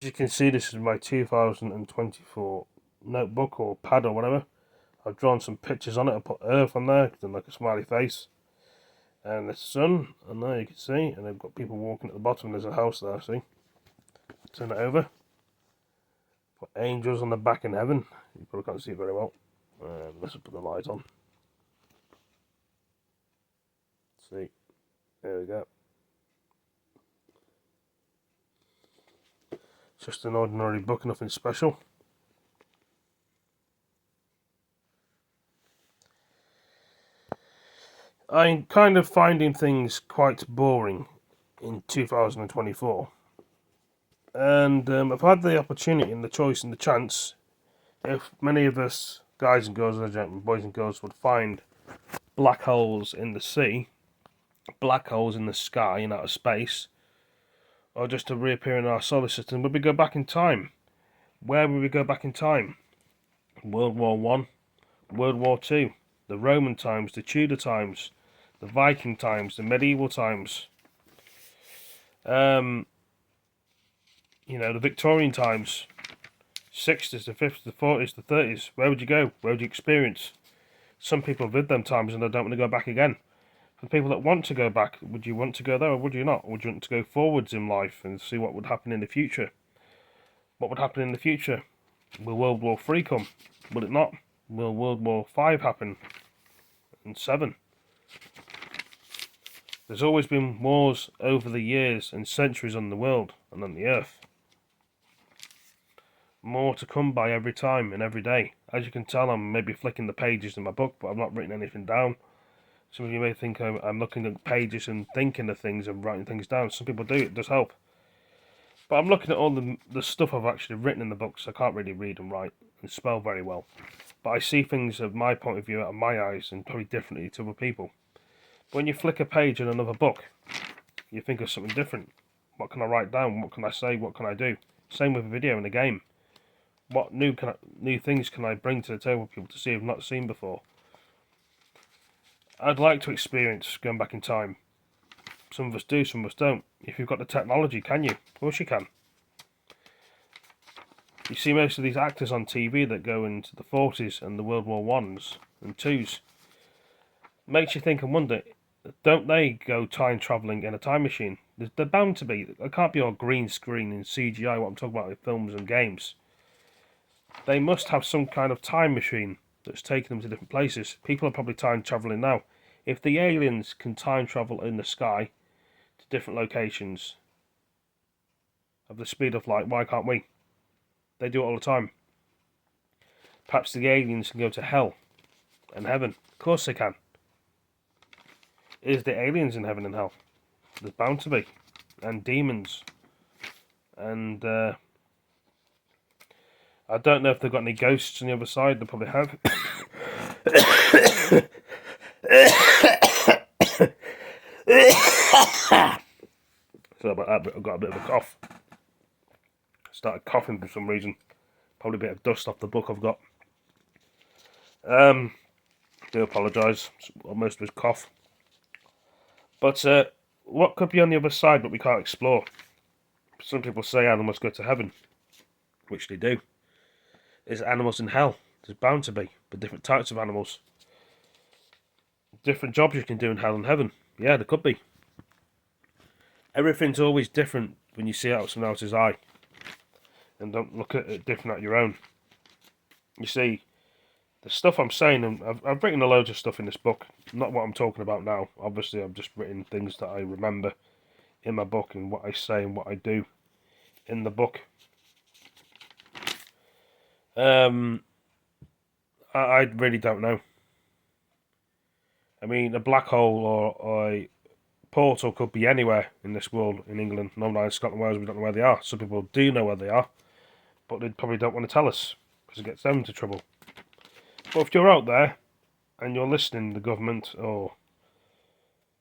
As you can see, this is my 2024 notebook or pad or whatever. I've drawn some pictures on it. I put Earth on there, then like a smiley face, and the sun, and there you can see, and they've got people walking at the bottom. There's a house there, see? Turn it over. Put angels on the back in heaven. You probably can't see it very well. Let's put the light on. See, there we go. Just an ordinary book, nothing special. I'm kind of finding things quite boring in 2024. And I've had the opportunity and the choice and the chance, if many of us guys and girls, boys and girls, would find black holes in the sea, black holes in the sky and outer space, or just to reappear in our solar system, would we go back in time? Where would we go back in time? World War One, World War Two, the Roman times, the Tudor times, the Viking times, the medieval times, the Victorian times, 60s, the 50s, the 40s, the 30s. Where would you go? Where would you experience? Some people have lived them times and they don't want to go back again. For people that want to go back, would you want to go there or would you not? Would you want to go forwards in life and see what would happen in the future? What would happen in the future? Will World War III come? Will it not? Will World War V happen? And 7? There's always been wars over the years and centuries on the world and on the earth. More to come by every time and every day. As you can tell, I'm maybe flicking the pages in my book, but I've not written anything down. Some of you may think I'm looking at pages and thinking of things and writing things down. Some people do, it does help. But I'm looking at all the stuff I've actually written in the books. I can't really read and write and spell very well. But I see things of my point of view out of my eyes and probably differently to other people. When you flick a page in another book, you think of something different. What can I write down? What can I say? What can I do? Same with a video and a game. What new things can I bring to the table for people to see I've not seen before? I'd like to experience going back in time. Some of us do, some of us don't. If you've got the technology, can you? Of course you can. You see most of these actors on TV that go into the 40s and the World War Ones and Twos. Makes you think and wonder, don't they go time travelling in a time machine? They're bound to be. It can't be all green screen and CGI, what I'm talking about with films and games. They must have some kind of time machine that's taking them to different places. People are probably time travelling now. If the aliens can time travel in the sky to different locations of the speed of light, why can't we? They do it all the time. Perhaps the aliens can go to hell and heaven. Of course they can. Is there aliens in heaven and hell? There's bound to be. And demons. And I don't know if they've got any ghosts on the other side. They probably have. Sorry about that, but I've got a bit of a cough. I started coughing for some reason. Probably a bit of dust off the book I've got. Do apologise. Most of his cough. But what could be on the other side but we can't explore? Some people say animals go to heaven, which they do. Is animals in hell? There's bound to be, but different types of animals. Different jobs you can do in hell and heaven. Yeah, there could be. Everything's always different when you see it out of someone else's eye. And don't look at it different at your own. You see, the stuff I'm saying, and I've written a load of stuff in this book. Not what I'm talking about now. Obviously, I've just written things that I remember in my book and what I say and what I do in the book. I really don't know. I mean, a black hole or a portal could be anywhere in this world, in England, Northern Scotland, Wales. We don't know where they are. Some people do know where they are, but they probably don't want to tell us because it gets them into trouble. But if you're out there and you're listening, the government or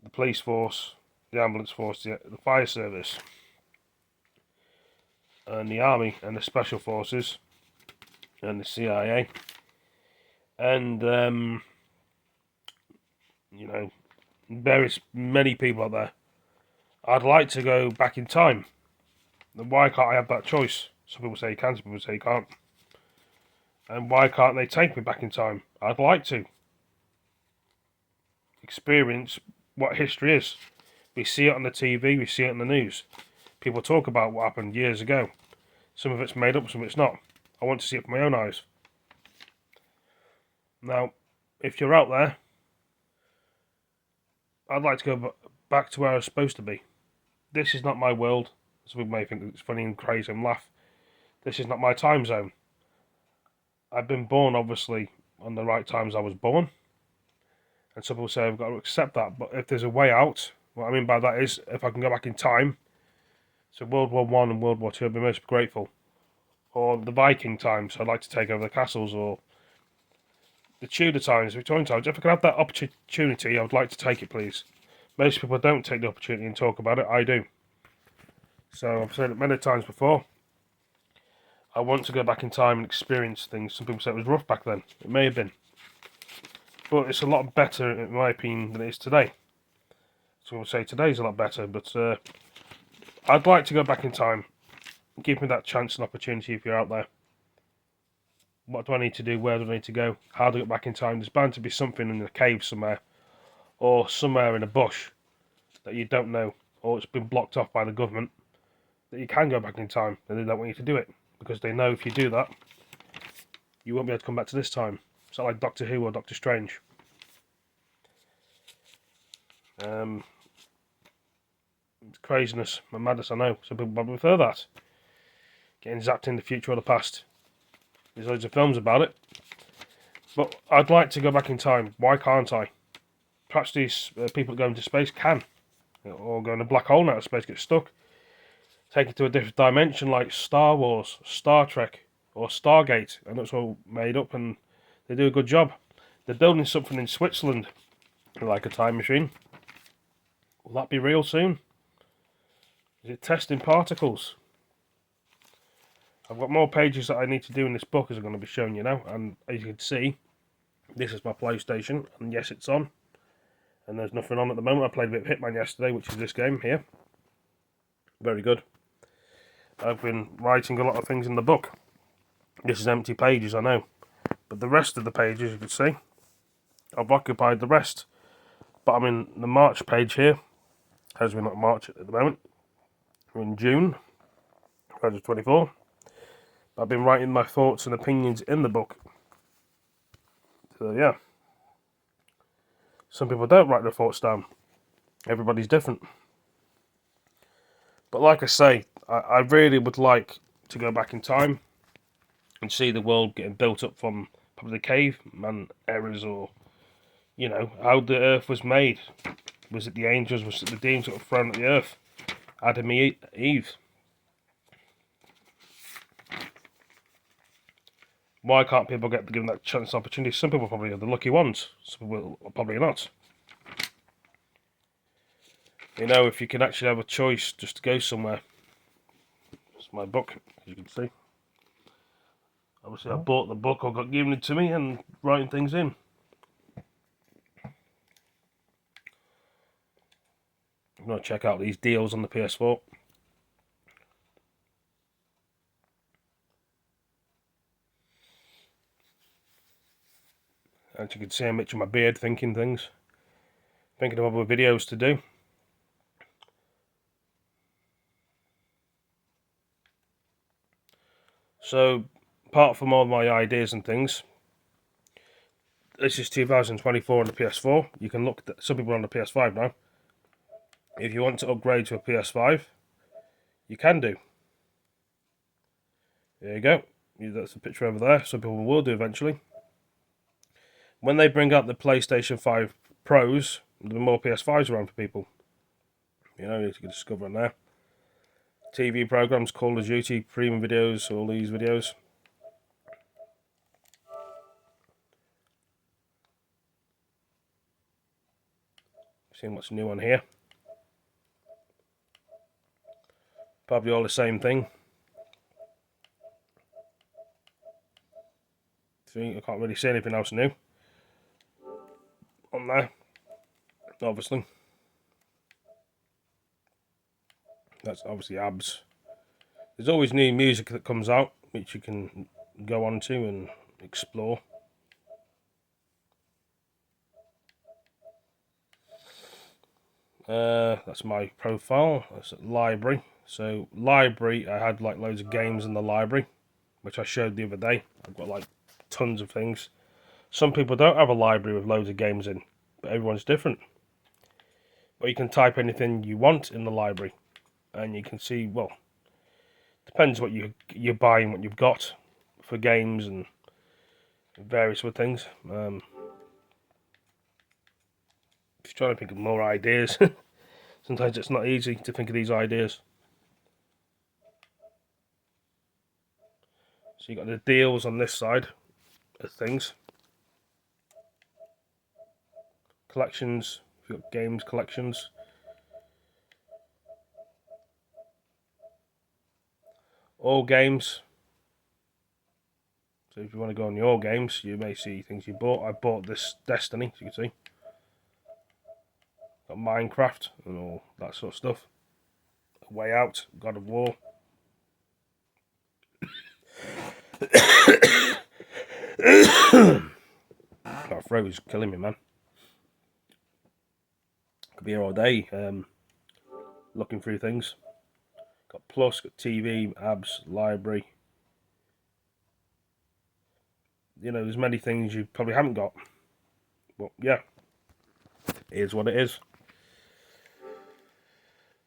the police force, the ambulance force, the fire service, and the army and the special forces, and the CIA, and various many people out there, I'd like to go back in time then why can't I have that choice? Some people say you can, some people say you can't. And why can't they take me back in time? I'd like to experience what history is. We see it on the TV, we see it in the news. People talk about what happened years ago. Some of it's made up, some of it's not. I want to see it with my own eyes. Now, if you're out there, I'd like to go back to where I was supposed to be. This is not my world. Some people may think it's funny and crazy and laugh. This is not my time zone. I've been born, obviously, on the right times I was born. And some people say I've got to accept that. But if there's a way out, what I mean by that is if I can go back in time, so World War One and World War Two, I'd be most grateful. Or the Viking times, I'd like to take over the castles, or the Tudor times, Victorian times. If I could have that opportunity, I would like to take it, please. Most people don't take the opportunity and talk about it. I do. So I've said it many times before. I want to go back in time and experience things. Some people say it was rough back then. It may have been. But it's a lot better, in my opinion, than it is today. Some people say today's a lot better, but I'd like to go back in time. Give me that chance and opportunity if you're out there. What do I need to do? Where do I need to go? How do I get back in time? There's bound to be something in a cave somewhere, or somewhere in a bush that you don't know, or it's been blocked off by the government, that you can go back in time, and they don't want you to do it, because they know if you do that, you won't be able to come back to this time. It's not like Doctor Who or Doctor Strange. It's craziness and madness, I know. Some people probably prefer that. Getting zapped in the future or the past. There's loads of films about it. But I'd like to go back in time. Why can't I? Perhaps these people that go into space can. Or go in a black hole out of space, get stuck. Take it to a different dimension like Star Wars, Star Trek, or Stargate. And it's all made up and they do a good job. They're building something in Switzerland, like a time machine. Will that be real soon? Is it testing particles? I've got more pages that I need to do in this book, as I'm going to be showing you now. And as you can see, this is my PlayStation, and yes, it's on. And there's nothing on at the moment. I played a bit of Hitman yesterday, which is this game here. Very good. I've been writing a lot of things in the book. This is empty pages, I know. But the rest of the pages, you can see, I've occupied the rest. But I'm in the March page here. As we're not March at the moment. We're in June 2024. I've been writing my thoughts and opinions in the book. So yeah. Some people don't write their thoughts down. Everybody's different. But like I say, I really would like to go back in time and see the world getting built up from probably the caveman eras, or, you know, how the earth was made. Was it the angels? Was it the demons that were thrown at the earth? Adam and Eve. Why can't people get given that chance and opportunity? Some people probably are the lucky ones. Some people are probably not. You know, if you can actually have a choice just to go somewhere. It's my book, as you can see. Obviously, I bought the book or got given it to me and writing things in. I'm going to check out these deals on the PS4. As you can see, I'm itching my beard thinking things. Thinking of other videos to do. So, apart from all my ideas and things, this is 2024 on the PS4. You can look at some people are on the PS5 now. If you want to upgrade to a PS5, you can do. There you go. That's the picture over there. Some people will do eventually. When they bring out the PlayStation 5 Pros, there'll be more PS5s around for people. You know, you can discover on there. TV programs, Call of Duty, premium videos, all these videos. Seeing what's new on here. Probably all the same thing. See, I can't really see anything else new on there, obviously. That's obviously abs. There's always new music that comes out, which you can go onto and explore. That's my profile. That's at library. So library, I had like loads of games in the library, which I showed the other day. I've got like tons of things. Some people don't have a library with loads of games in, but everyone's different. But you can type anything you want in the library, and you can see, well, depends what you're buying, what you've got for games and various other things. Just trying to think of more ideas. Sometimes it's not easy to think of these ideas. So you got the deals on this side of things. Collections, you've got games collections. All games. So if you want to go on your games, you may see things you bought. I bought this Destiny, as you can see. Got Minecraft and all that sort of stuff. Way Out, God of War. My throat is killing me, man. Could be here all day looking through things. Got Plus, got TV, abs, library. You know, there's many things you probably haven't got. But yeah, it is what it is.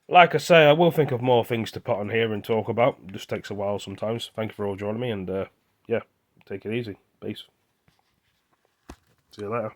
Like I say, I will think of more things to put on here and talk about. It just takes a while sometimes. Thank you for all joining me, and yeah, take it easy. Peace. See you later.